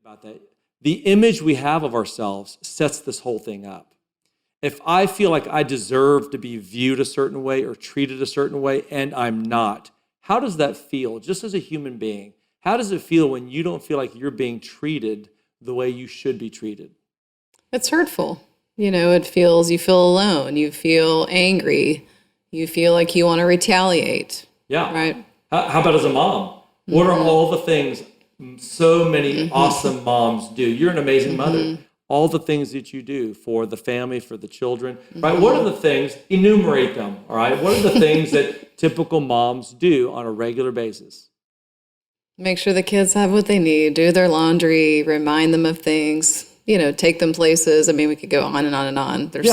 about that. The image we have of ourselves sets this whole thing up. If I feel like I deserve to be viewed a certain way or treated a certain way and I'm not, how does that feel just as a human being? How does it feel when you don't feel like you're being treated the way you should be treated? It's hurtful. You feel alone. You feel angry. You feel like you want to retaliate. Yeah. Right. How about as a mom? What are all the things so many awesome moms do? You're an amazing mother. All the things that you do for the family, for the children, right? What are the things, enumerate them, all right? What are the things that typical moms do on a regular basis? Make sure the kids have what they need, do their laundry, remind them of things, take them places. I mean, we could go on and on and on. There's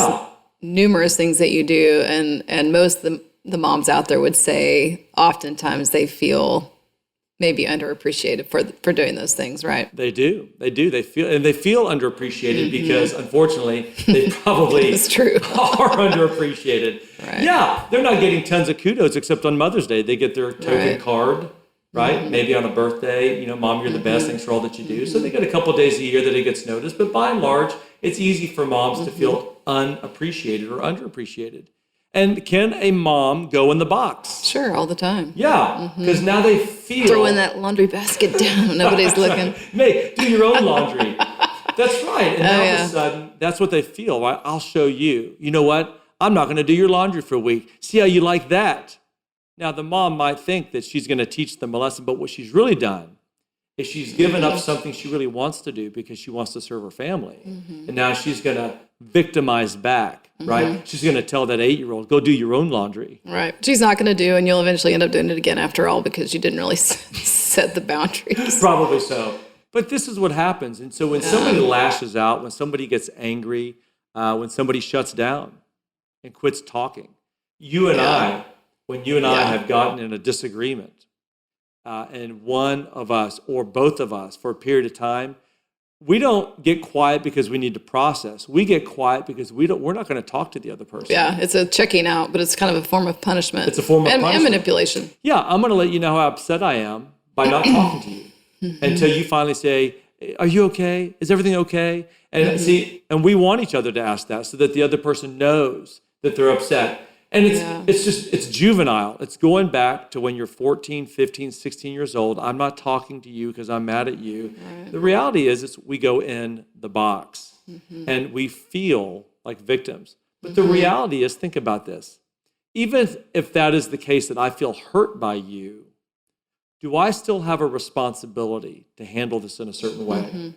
numerous things that you do, and most of the moms out there would say oftentimes they feel maybe underappreciated for doing those things, right? They do. They feel underappreciated because unfortunately they probably It's true. are underappreciated. Right. Yeah, they're not getting tons of kudos except on Mother's Day. They get their token card, right? Maybe on a birthday, Mom, you're the best. Thanks for all that you do. So they get a couple of days a year that it gets noticed. But by and large, it's easy for moms to feel unappreciated or underappreciated. And can a mom go in the box? Sure, all the time. Yeah, because now they feel... Throw in that laundry basket down. Nobody's looking. Hey, do your own laundry. That's right. And all of a sudden, that's what they feel, right? I'll show you. You know what? I'm not going to do your laundry for a week. See how you like that? Now, the mom might think that she's going to teach them a lesson, but what she's really done is she's given up something she really wants to do because she wants to serve her family. And now she's going to victimize back, right? She's going to tell that 8-year-old, go do your own laundry. Right. She's not going to do, and you'll eventually end up doing it again after all because you didn't really set the boundaries. Probably so. But this is what happens. And so when somebody lashes out, when somebody gets angry, when somebody shuts down and quits talking, you and I, when you and I have gotten in a disagreement, and one of us or both of us for a period of time, we don't get quiet because we need to process. We get quiet because we're not going to talk to the other person. Yeah, it's a checking out, but it's kind of a form of punishment. It's a form of punishment. And manipulation. Yeah, I'm going to let you know how upset I am by not talking to you until you finally say, are you okay? Is everything okay? And and we want each other to ask that so that the other person knows that they're upset. And it's juvenile. It's going back to when you're 14, 15, 16 years old. I'm not talking to you because I'm mad at you. Right. The reality is we go in the box and we feel like victims. But the reality is, think about this. Even if that is the case that I feel hurt by you, do I still have a responsibility to handle this in a certain way?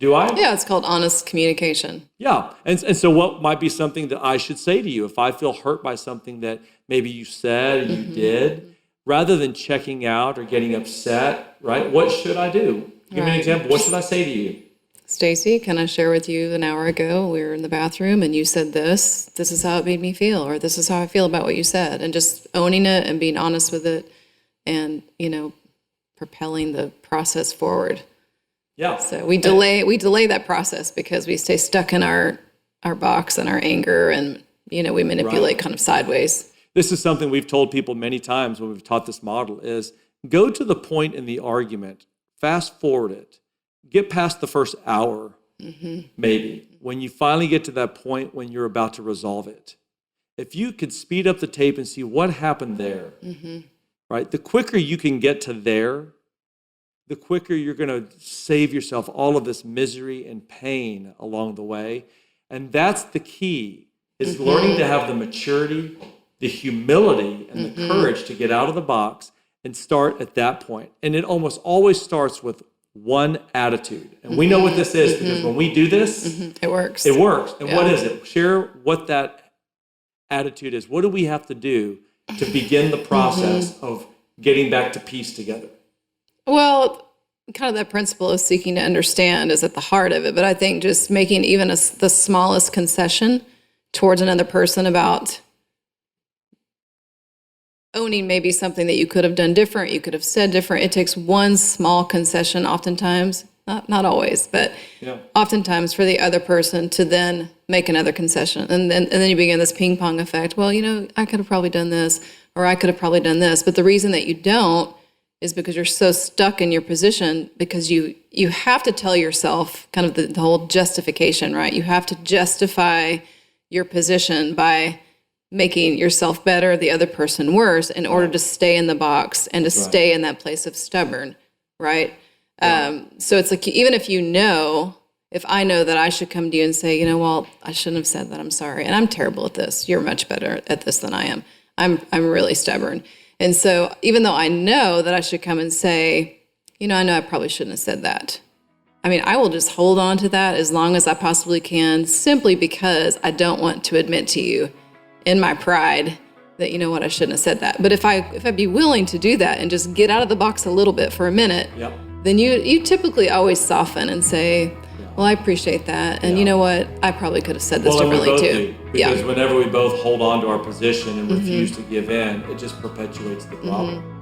Do I? Yeah, it's called honest communication. Yeah. And so what might be something that I should say to you if I feel hurt by something that maybe you said or you did, rather than checking out or getting upset, right? What should I do? Give me an example. What should I say to you? Stacy, can I share with you an hour ago we were in the bathroom and you said this. This is how it made me feel, or this is how I feel about what you said. And just owning it and being honest with it and, propelling the process forward. Yeah. So we delay that process because we stay stuck in our box and our anger, and we manipulate kind of sideways. This is something we've told people many times when we've taught this model is go to the point in the argument, fast forward it, get past the first hour, maybe, when you finally get to that point when you're about to resolve it. If you could speed up the tape and see what happened there, right? The quicker you can get to there, the quicker you're going to save yourself all of this misery and pain along the way. And that's the key, is learning to have the maturity, the humility, and the courage to get out of the box and start at that point. And it almost always starts with one attitude. And we know what this is because when we do this, it works. It works. And what is it? Share what that attitude is. What do we have to do to begin the process of getting back to peace together? Well, kind of that principle of seeking to understand is at the heart of it. But I think just making even the smallest concession towards another person about owning maybe something that you could have done different, you could have said different. It takes one small concession oftentimes, not always, but oftentimes for the other person to then make another concession. And then you begin this ping pong effect. Well, I could have probably done this, or I could have probably done this. But the reason that you don't is because you're so stuck in your position, because you have to tell yourself kind of the whole justification, right? You have to justify your position by making yourself better, the other person worse, in order to stay in the box and to stay in that place of stubborn, right? So it's like, even if if I know that I should come to you and say, well, I shouldn't have said that, I'm sorry, and I'm terrible at this. You're much better at this than I am. I'm really stubborn. And so even though I know that I should come and say, I know I probably shouldn't have said that. I mean, I will just hold on to that as long as I possibly can, simply because I don't want to admit to you in my pride that, I shouldn't have said that. But if I'd be willing to do that and just get out of the box a little bit for a minute, then you typically always soften and say, well, I appreciate that. And you know what? I probably could have said this differently too. Because whenever we both hold on to our position and refuse to give in, it just perpetuates the problem.